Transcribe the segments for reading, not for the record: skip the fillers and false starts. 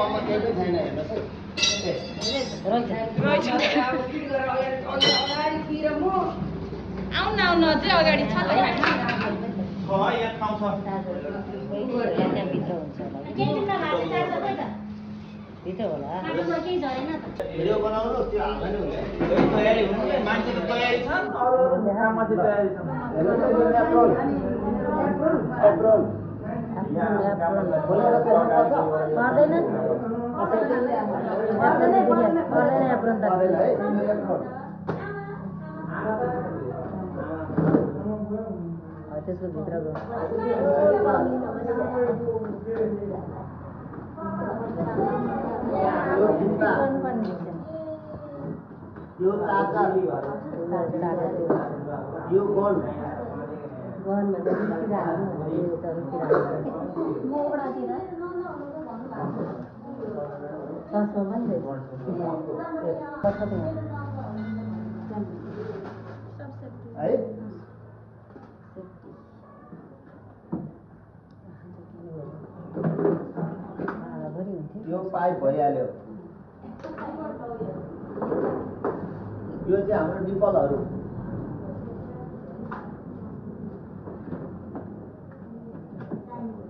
तलमा केही छैन हेर्नुहोस् आउन आउन अझै अगाडि छ त यहाँ ठाउँ छ भित्र होला भिडियो बनाउनु त्यो हाल्दैन हुन्छ तयारी हुनु मान्छेको तयारी छ अरू काममाथि तयारी छ एप्रोल खोलेर पर्दैन त्यसको भित्रको यो चार्जर यो गन है यो पाइप भइहाल्यो यो चाहिँ हाम्रो डिम्पलहरू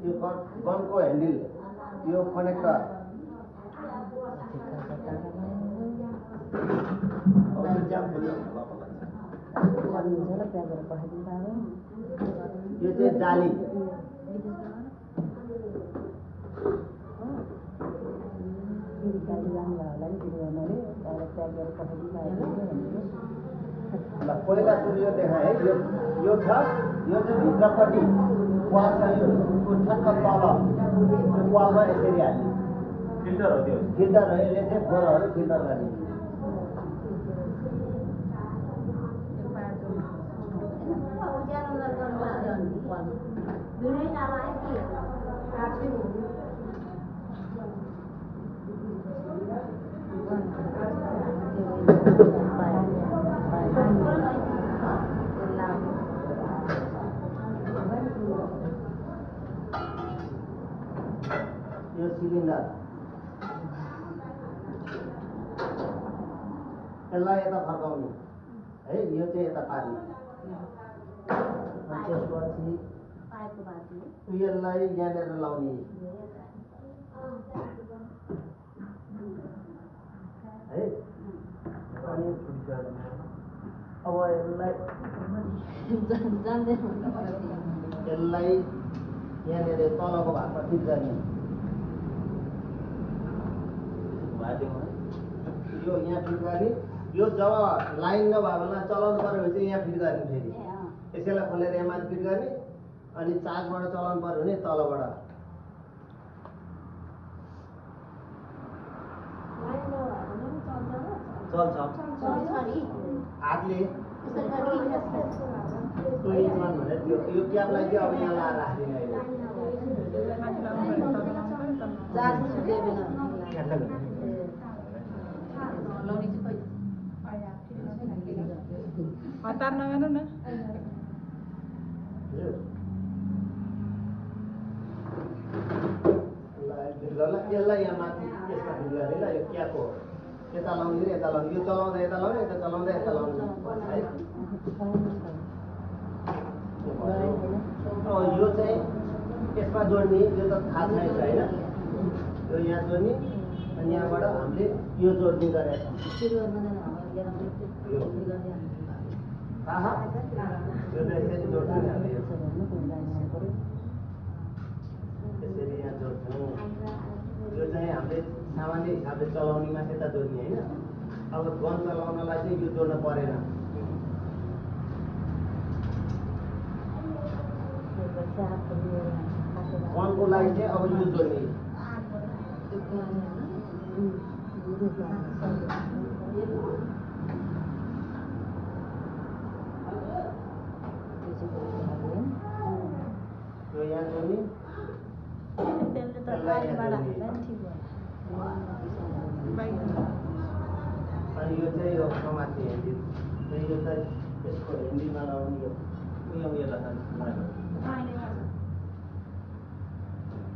यो गनको ह्यान्डल यो कनेक्टर यो चाहिँ जाली पहिला सुरु यो देखाएँ है यो छ यो चाहिँ भित्रपट्टि वाल छ यो ठक्क तल वालमा यसरी हाल्ने फिल्टर हो त्यो फिल्टर हो यसले चाहिँ फोहोरहरू फिल्टर गर्ने यो सिलिन्डर यसलाई यता फर्काउने है यो चाहिँ यता पार्ने त्यसपछि यसलाई यहाँनिर लाउने है अनि अब यसलाई यहाँनिर तलको भागमा फिट गर्ने यो यहाँ फिट गर्ने यो जब लाइन नभएको बेला चलाउनु पर्यो भने चाहिँ यहाँ फिट गर्ने फेरि यसैलाई खोलेर यहाँ माथि फिट गर्ने अनि चार्जबाट चलाउनु पर्यो भने तलबाट चल्छ हातले भने त्यो यो क्याबलाई चाहिँ अब यहाँ लाएर राखिदिने हतार नगर्नु न यसलाई यहाँ माथि यसमा फिट गर्ने ल यो क्याबको यता लाउने यता लाउने यो चलाउँदा यता लाउने यता चलाउँदा यता लाउने है यो चाहिँ यसमा जोड्ने यो त थाहा छैन होइन यो यहाँ जोड्ने अनि यहाँबाट हामीले यो जोड्ने गरेका छौँ थाहा यो त यसरी जोड्छ नि हामीले यसरी यहाँ जोड्छौँ यो चाहिँ हामीले सामान्य हिसाबले चलाउनेमा यता जोड्ने होइन अब गन चलाउनलाई चाहिँ यो जोड्न परेन गनको लागि चाहिँ अब यो जोड्ने यो यहाँ जोड्ने अनि यो चाहिँ यो समात्ने ह्यान्डल यो चाहिँ यसको ह्यान्डलमा लगाउने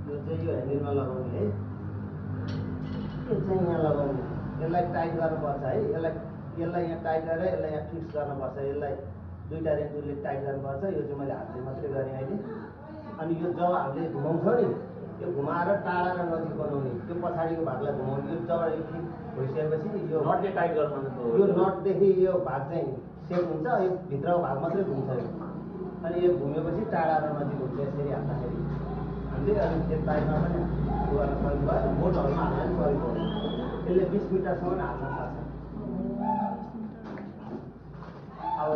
यो चाहिँ यो ह्यान्डलमा लगाउने है यो चाहिँ यहाँ लगाउने यसलाई टाइट गर्नुपर्छ है यसलाई यहाँ टाइट गरेर यसलाई यहाँ फिक्स गर्नुपर्छ यसलाई दुईवटा रेन्चुले टाइट गर्नुपर्छ यो चाहिँ मैले हातले मात्रै गरेँ अहिले अनि यो जब हामीले घुमाउँछौँ नि यो घुमाएर टाढा र नजिक बनाउने त्यो पछाडिको भागलाई घुमाउने यो जब यो ठिक भइसकेपछि यो नटले टाइट गर्नु यो नटदेखि यो भाग चाहिँ सेट हुन्छ यो भित्रको भाग मात्रै घुम्छ यो अनि यो घुमेपछि टाढा र नजिक हुन्छ यसरी हाल्दाखेरि हामीले अनि त्यो टाइममा पनि गर्न सजिलो भयो बोटहरूमा हाल्दा पनि सजिलो भयो यसले 20 मिटरसम्म हाल्न सक्छ अब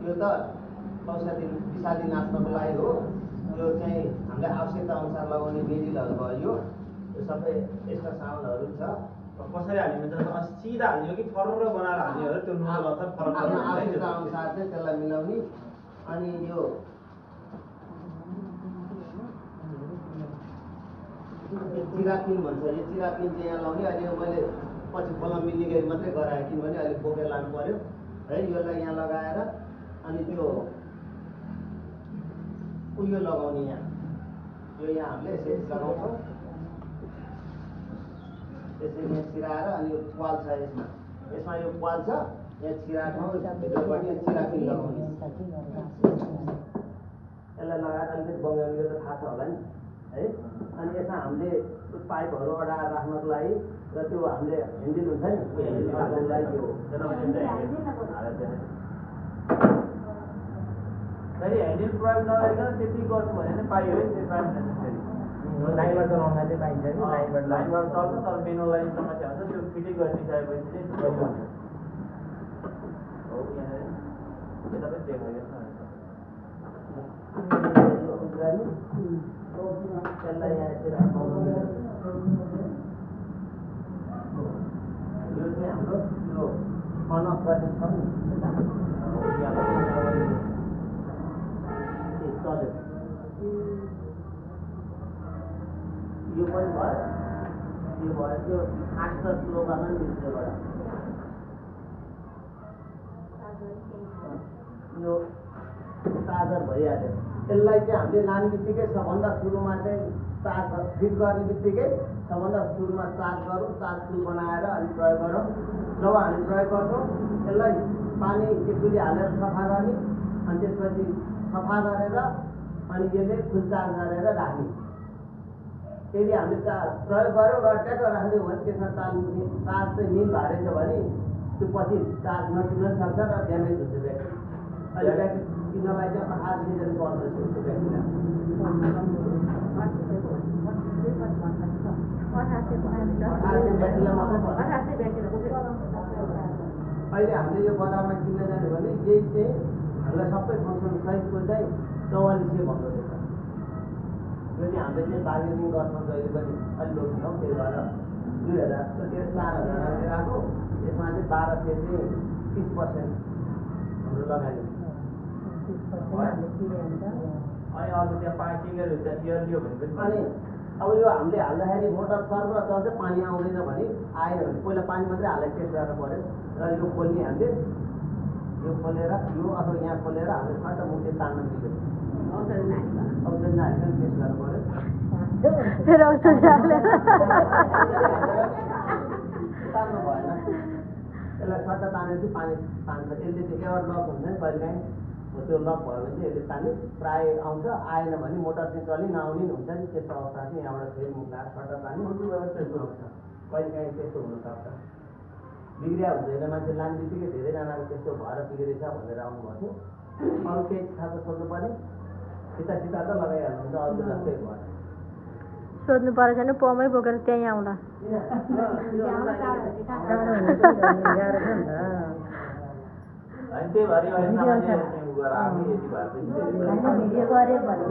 यो त औषधि विषादी नाच्नको लागि हो यो चाहिँ हामीले आवश्यकता अनुसार लगाउने मेजिलहरू भयो यो सबै यस्ता सामानहरू छ कसरी हाल्ने हुन्छ सिधा हाल्ने कि फरक बनाएर हाल्ने हो त्यो नुन अथवा फरक आफ्नो आवश्यकता अनुसार चाहिँ त्यसलाई मिलाउने अनि यो चिरापिन भन्छ यो चिरापिन चाहिँ यहाँ लाउने अहिले यो मैले पछि खोल्न मिल्ने गरी मात्रै गराएँ किनभने अहिले बोकेर लानु पर्यो है यसलाई यहाँ लगाएर अनि त्यो उयो लगाउने यहाँ यो यहाँ हामीले यसरी लगाउँछौँ यसरी यहाँ छिराएर अनि यो पाल छ यसमा यो पाल छ यहाँ छिराएको भित्रबाट चिरापिन लगाउने यसलाई लगाएर अलिकति बङ्गालीको त थाहा छ होला नि है अनि यसमा हामीले पाइपहरू अडाएर राख्नको लागि र त्यो हामीले ह्यान्डल हुन्छ नि राख्नको लागि यो फेरि ह्यान्डल प्रयोग नगरिकन त्यति गर्नु भने चाहिँ पाइयो है त्यो पाइप नेसेसरी लाइनबाट चलाउँदा चाहिँ पाइन्छ नि लाइनबाट चल्छ तर मेनो लाइन समस्या हुन्छ त्यो फिटिङ गरिदिइसकेपछि चाहिँ हो यहाँनिर यता पनि चेक त्यसलाई यहाँ यसरी यो चाहिँ हाम्रो यो अनअफ गर्ने छ नि चल्यो यो पनि भयो यो भयो त्यो 8-10 किलो गर्न नि त्यसबाट यो चार्जर भइहाल्यो यसलाई चाहिँ हामीले लाने बित्तिकै सबभन्दा सुरुमा चाहिँ चार्ज फिट गर्ने बित्तिकै सबभन्दा सुरुमा चार्ज गरौँ चार्ज फुल बनाएर अनि प्रयोग गरौँ जब हामी प्रयोग गर्छौँ यसलाई पानी एकचोटि हालेर सफा गर्ने अनि त्यसपछि सफा गरेर अनि यसले फुल चार्ज गरेर राख्ने यदि हामीले प्रयोग गऱ्यौँ र ट्याक्क राखिदियो भने त्यसमा चार्ज चाहिँ मिल भएछ भने त्यो पछि चार्ज नकिन्न सक्छ र ड्यामेज हुन्छ ब्याट्री अहिले ब्याट्री किन्नलाई चाहिँ 18 सिजन पर्छ त्यसको ब्याट्रीलाई अहिले हामीले यो बजारमा किन्न जाने भने यही चाहिँ हामीलाई सबै फङ्सन सहितको चाहिँ 4400 भन्नु रहेछ यो चाहिँ हामीले चाहिँ बार्गेनिङ गर्छौँ जहिले पनि अलिक लोग्छौँ त्यही भएर 2000 त्यो 4000 राखेको यसमा चाहिँ 1200 चाहिँ 30% हाम्रो लगानी अनि अर्को त्यहाँ पार्किङहरू त्यहाँ टियर लियो भने पनि अनि अब यो हामीले हाल्दाखेरि मोटर सर्व चल्छ पानी आउँदैन भने आएन भने पहिला पानी मात्रै हालेर टेस्ट गर्नु पर्यो र यो खोल्ने हामीले यो खोलेर यो अथवा यहाँ खोलेर हामीले फट मुखले तान्न मिल्यो औषधि नहालिकन टेस्ट गर्नु पर्यो तान्नु भएन यसलाई सट्टा तानेपछि पानी तान्छ यसले चाहिँ एयर लक हुन्छ नि कहिलेकाहीँ त्यो लक भयो भने चाहिँ यसले तान्ने प्राय आउँछ आएन भने मोटर चाहिँ चलि नआउने हुन्छ नि त्यस्तो अवस्था चाहिँ यहाँबाट फेरि मुखलाई सट्टा तान्ने त्यस्तो आउँछ कहिलेकाहीँ त्यस्तो हुनसक्छ बिग्रिया हुँदैन मान्छे लाने बित्तिकै धेरैजनाको त्यस्तो भएर बिग्रेछ भनेर आउनुभएको थियो अरू केही खालको सोध्नुपर्ने सिधा त लगाइहाल्नुहुन्छ अरू जस्तै भयो सोध्नु परेछ भने पमै बोकेर त्यहीँ आउँला त्यही भएर भिडियो गऱ्यो भने